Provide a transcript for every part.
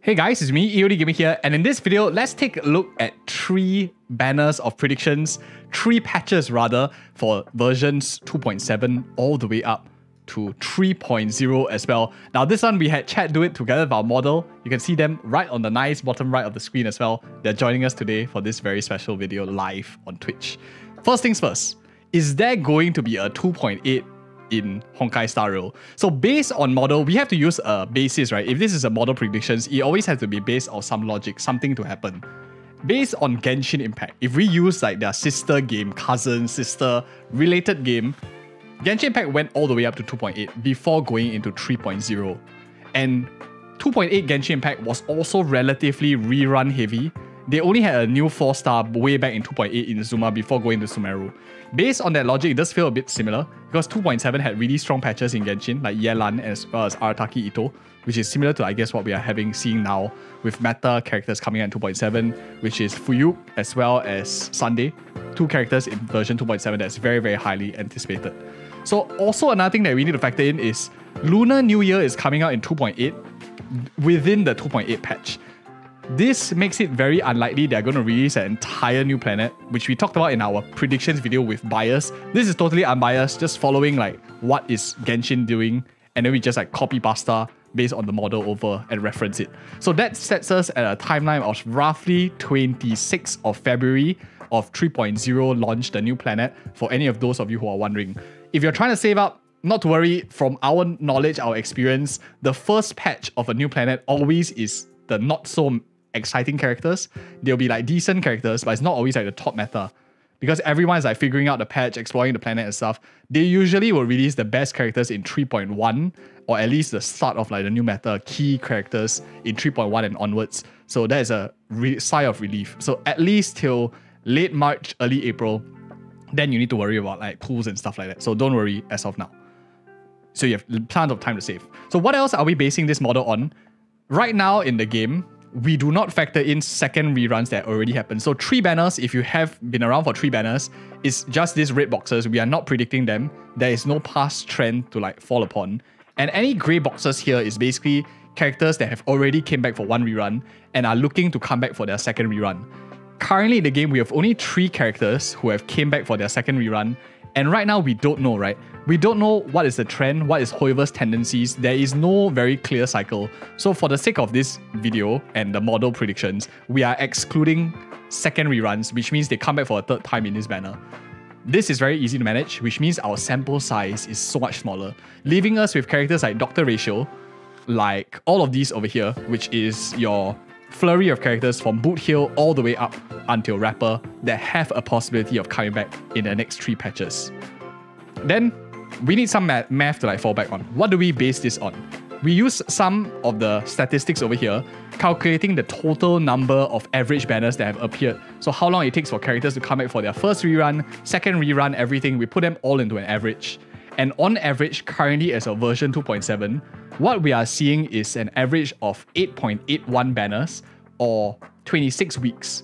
Hey guys, it's me, EODGamer here, and in this video, let's take a look at 3 banners of predictions, 3 patches rather, for versions 2.7 all the way up to 3.0 as well. Now this one, we had chat do it together with our model. You can see them right on the nice bottom right of the screen as well. They're joining us today for this very special video live on Twitch. First things first, is there going to be a 2.8 in Honkai Star Rail? So based on model, we have to use a basis, right? If this is a model predictions, it always has to be based on some logic, something to happen. Based on Genshin Impact, if we use like their sister game, cousin, sister, related game, Genshin Impact went all the way up to 2.8 before going into 3.0. And 2.8 Genshin Impact was also relatively rerun heavy. They only had a new 4-star way back in 2.8 in Zuma before going to Sumeru. Based on that logic, it does feel a bit similar because 2.7 had really strong patches in Genshin, like Yelan as well as Arataki Ito, which is similar to, I guess, what we are seeing now with meta characters coming out in 2.7, which is Fucc as well as Sunday, 2 characters in version 2.7 that's very, very highly anticipated. So also another thing that we need to factor in is Lunar New Year is coming out in 2.8 within the 2.8 patch. This makes it very unlikely they're going to release an entire new planet, which we talked about in our predictions video with bias. This is totally unbiased, just following like what is Genshin doing, and then we just like copy pasta based on the model over and reference it. So that sets us at a timeline of roughly 26th of February of 3.0 launch, the new planet, for any of those of you who are wondering. If you're trying to save up, not to worry, from our knowledge, our experience, the first patch of a new planet always is the not so exciting characters. They'll be like decent characters, but it's not always like the top meta. Because everyone's like figuring out the patch, exploring the planet and stuff. They usually will release the best characters in 3.1, or at least the start of like the new meta, key characters in 3.1 and onwards. So that is a sigh of relief. So at least till late March, early April, then you need to worry about like pools and stuff like that. So don't worry as of now. So you have plenty of time to save. So what else are we basing this model on? Right now in the game, we do not factor in second reruns that already happened. So 3 banners, if you have been around for 3 banners, is just these red boxes. We are not predicting them. There is no past trend to like fall upon. And any grey boxes here is basically characters that have already came back for 1 rerun and are looking to come back for their second rerun. Currently in the game, we have only 3 characters who have came back for their second rerun. And right now, we don't know, right? We don't know what is the trend, what is whoever's tendencies. There is no very clear cycle. So for the sake of this video and the model predictions, we are excluding second reruns, which means they come back for a 3rd time in this banner. This is very easy to manage, which means our sample size is so much smaller, leaving us with characters like Dr. Ratio, like all of these over here, which is your flurry of characters from Boot Hill all the way up until Rapper that have a possibility of coming back in the next 3 patches. Then, we need some math to like fall back on. What do we base this on? We use some of the statistics over here, calculating the total number of average banners that have appeared. So how long it takes for characters to come back for their first rerun, second rerun, everything. We put them all into an average. And on average, currently as of version 2.7, what we are seeing is an average of 8.81 banners or 26 weeks.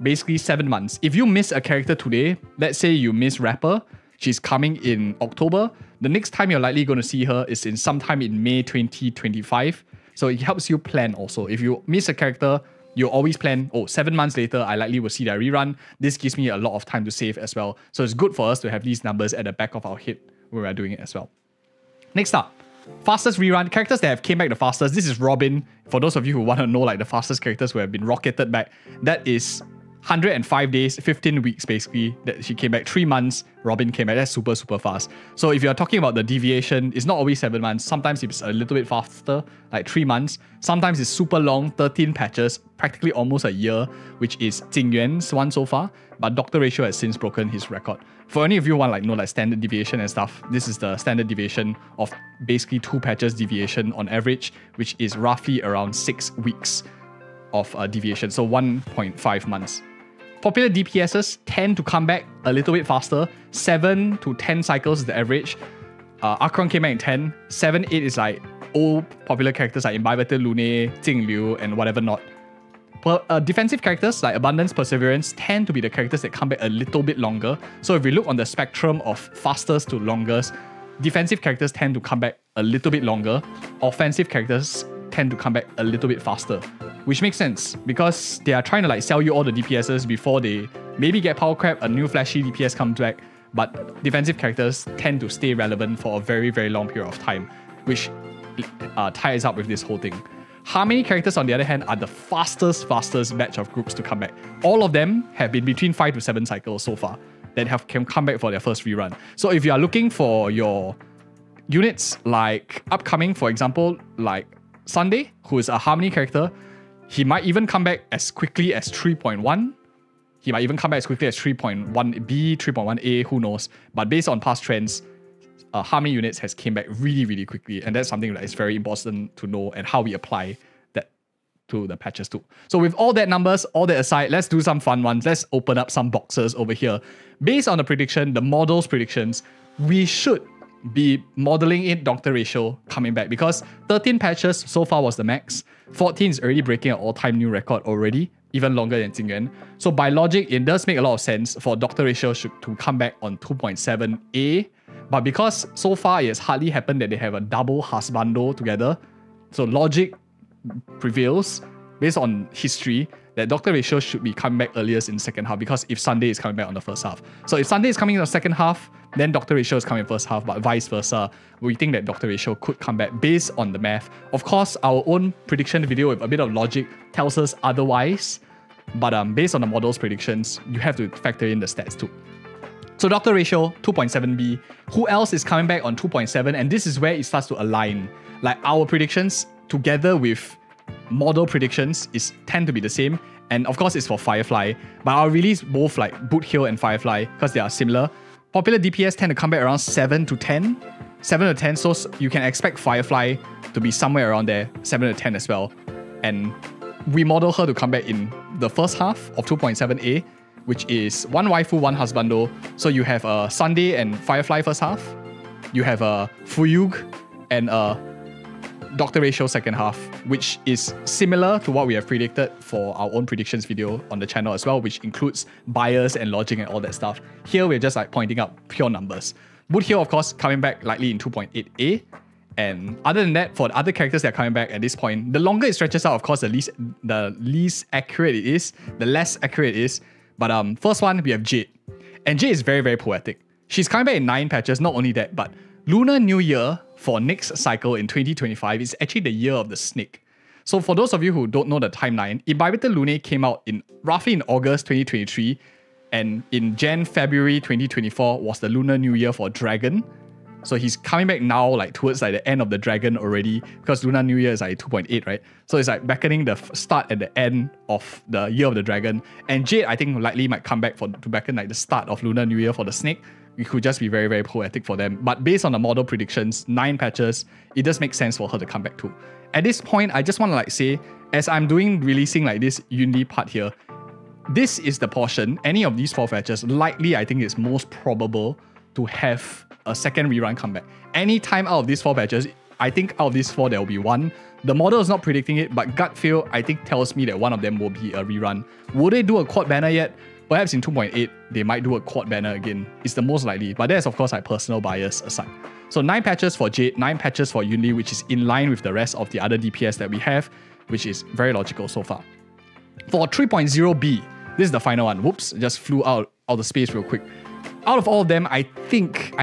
Basically 7 months. If you miss a character today, let's say you miss Rapper, she's coming in October, the next time you're likely going to see her is in sometime in May 2025. So it helps you plan also. If you miss a character, you always plan, 7 months later, I likely will see their rerun. This gives me a lot of time to save as well. So it's good for us to have these numbers at the back of our head when we're doing it as well. Next up, fastest rerun, characters that have came back the fastest. This is Robin. For those of you who want to know like the fastest characters who have been rocketed back, that is 105 days, 15 weeks basically, that she came back. 3 months, Robin came back. That's super, super fast. So if you're talking about the deviation, it's not always 7 months. Sometimes it's a little bit faster, like 3 months. Sometimes it's super long, 13 patches, practically almost a year, which is Jingyuan's one so far. But Dr. Ratio has since broken his record. For any of you who want like know like standard deviation and stuff, this is the standard deviation of basically 2 patches deviation on average, which is roughly around 6 weeks of deviation. So 1.5 months. Popular DPSs tend to come back a little bit faster. 7 to 10 cycles is the average. Akirion came back in 10. 7, 8 is like old popular characters like Imbibitor, Lune, Jingliu, and whatever not. Defensive characters like Abundance, Perseverance tend to be the characters that come back a little bit longer. So if we look on the spectrum of fastest to longest, defensive characters tend to come back a little bit longer. Offensive characters tend to come back a little bit faster, which makes sense because they are trying to like sell you all the DPSs before they maybe get power crap, a new flashy DPS comes back, but defensive characters tend to stay relevant for a very, very long period of time, which ties up with this whole thing. Harmony characters, on the other hand, are the fastest batch of groups to come back. All of them have been between 5 to 7 cycles so far that can come back for their first rerun. So if you are looking for your units like upcoming, for example, like Sunday, who is a Harmony character, he might even come back as quickly as 3.1. He might even come back as quickly as 3.1B, 3.1A, who knows. But based on past trends, Harmony units has came back really, really quickly. And that's something that is very important to know and how we apply that to the patches too. So with all that numbers, all that aside, let's do some fun ones. Let's open up some boxes over here. Based on the prediction, the model's predictions, we should be modeling in Doctor Ratio coming back because 13 patches so far was the max. 14 is already breaking an all-time new record already, even longer than Jingyuan. So by logic, it does make a lot of sense for Doctor Ratio to come back on 2.7A. But because so far it has hardly happened that they have a double husbando together, so logic prevails based on history that Doctor Ratio should be coming back earliest in the second half because if Sunday is coming back on the first half. So if Sunday is coming in the second half, then Doctor Ratio is coming in the first half, but vice versa. We think that Doctor Ratio could come back based on the math. Of course, our own prediction video with a bit of logic tells us otherwise, but based on the model's predictions, you have to factor in the stats too. So Doctor Ratio, 2.7B. Who else is coming back on 2.7? And this is where it starts to align. Like our predictions together with model predictions tend to be the same. And of course, it's for Firefly. But I'll release both like Boot Hill and Firefly because they are similar. Popular DPS tend to come back around 7 to 10. 7 to 10, so you can expect Firefly to be somewhere around there, 7 to 10 as well. And we model her to come back in the first half of 2.7A, which is one waifu, one husbando. So you have a Sunday and Firefly first half. You have a Fuyug and a Doctor Ratio second half, which is similar to what we have predicted for our own predictions video on the channel as well, which includes bias and logic and all that stuff. Here we're just like pointing out pure numbers. Boot Hill, of course, coming back likely in 2.8A. And other than that, for the other characters that are coming back at this point, the longer it stretches out, of course, the least accurate it is, the less accurate it is. But first one, we have Jade. And Jade is very, very poetic. She's coming back in 9 patches, not only that, but Lunar New Year for next cycle in 2025 is actually the year of the snake. So for those of you who don't know the timeline, Imbibitor Lunae came out roughly in August 2023, and in February 2024 was the Lunar New Year for Dragon. So he's coming back now, like towards like the end of the Dragon already, because Lunar New Year is like 2.8, right? So it's like beckoning the start and the end of the Year of the Dragon. And Jade, I think, likely might come back to beckon like the start of Lunar New Year for the snake. It could just be very, very poetic for them. But based on the model predictions, 9 patches, it does make sense for her to come back too. At this point, I just want to like say, as I'm releasing like this Unity part here, this is the portion, any of these 4 patches, likely I think is most probable to have a second rerun comeback. Any time out of these 4 patches, I think out of these 4 there will be one. The model is not predicting it, but gut feel I think tells me that one of them will be a rerun. Will they do a quad banner yet? Perhaps in 2.8 they might do a quad banner again. It's the most likely, but that's of course like personal bias aside. So 9 patches for Jade, 9 patches for Yunli, which is in line with the rest of the other DPS that we have, which is very logical so far. For 3.0B, this is the final one. Whoops, just flew out of the space real quick. Out of all of them, I think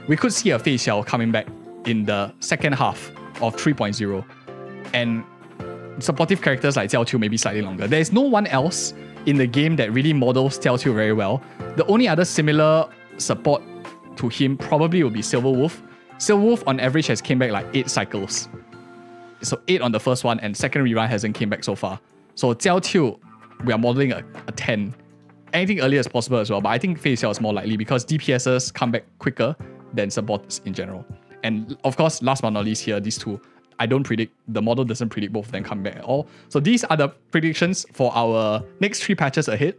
we could see a Fei Xiao coming back in the second half of 3.0. And supportive characters like Jiao Qiu maybe slightly longer. There is no one else in the game that really models Jiao Qiu very well. The only other similar support to him probably will be Silver Wolf. Silver Wolf on average has came back like 8 cycles. So 8 on the first one, and second rerun hasn't came back so far. So Jiao Qiu, we are modeling a 10. Anything earlier is possible as well, but I think Fei Xiao is more likely because DPSs come back quicker than supports in general. And of course, last but not least here, these 2, I don't predict, the model doesn't predict both of them coming back at all. So these are the predictions for our next 3 patches ahead.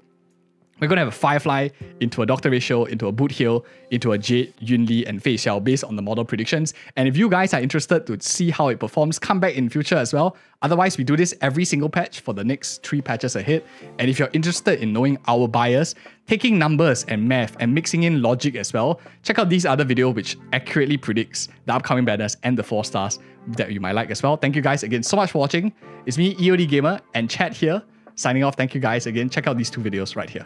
We're going to have a Firefly into a Doctor Ratio, into a Boot Heal, into a Jade, Yunli, and Fei Xiao based on the model predictions. And if you guys are interested to see how it performs, come back in future as well. Otherwise, we do this every single patch for the next 3 patches ahead. And if you're interested in knowing our bias, taking numbers and math and mixing in logic as well, check out these other videos which accurately predicts the upcoming banners and the 4 stars that you might like as well. Thank you guys again so much for watching. It's me, EODGamer, and Chad here, signing off. Thank you guys again. Check out these 2 videos right here.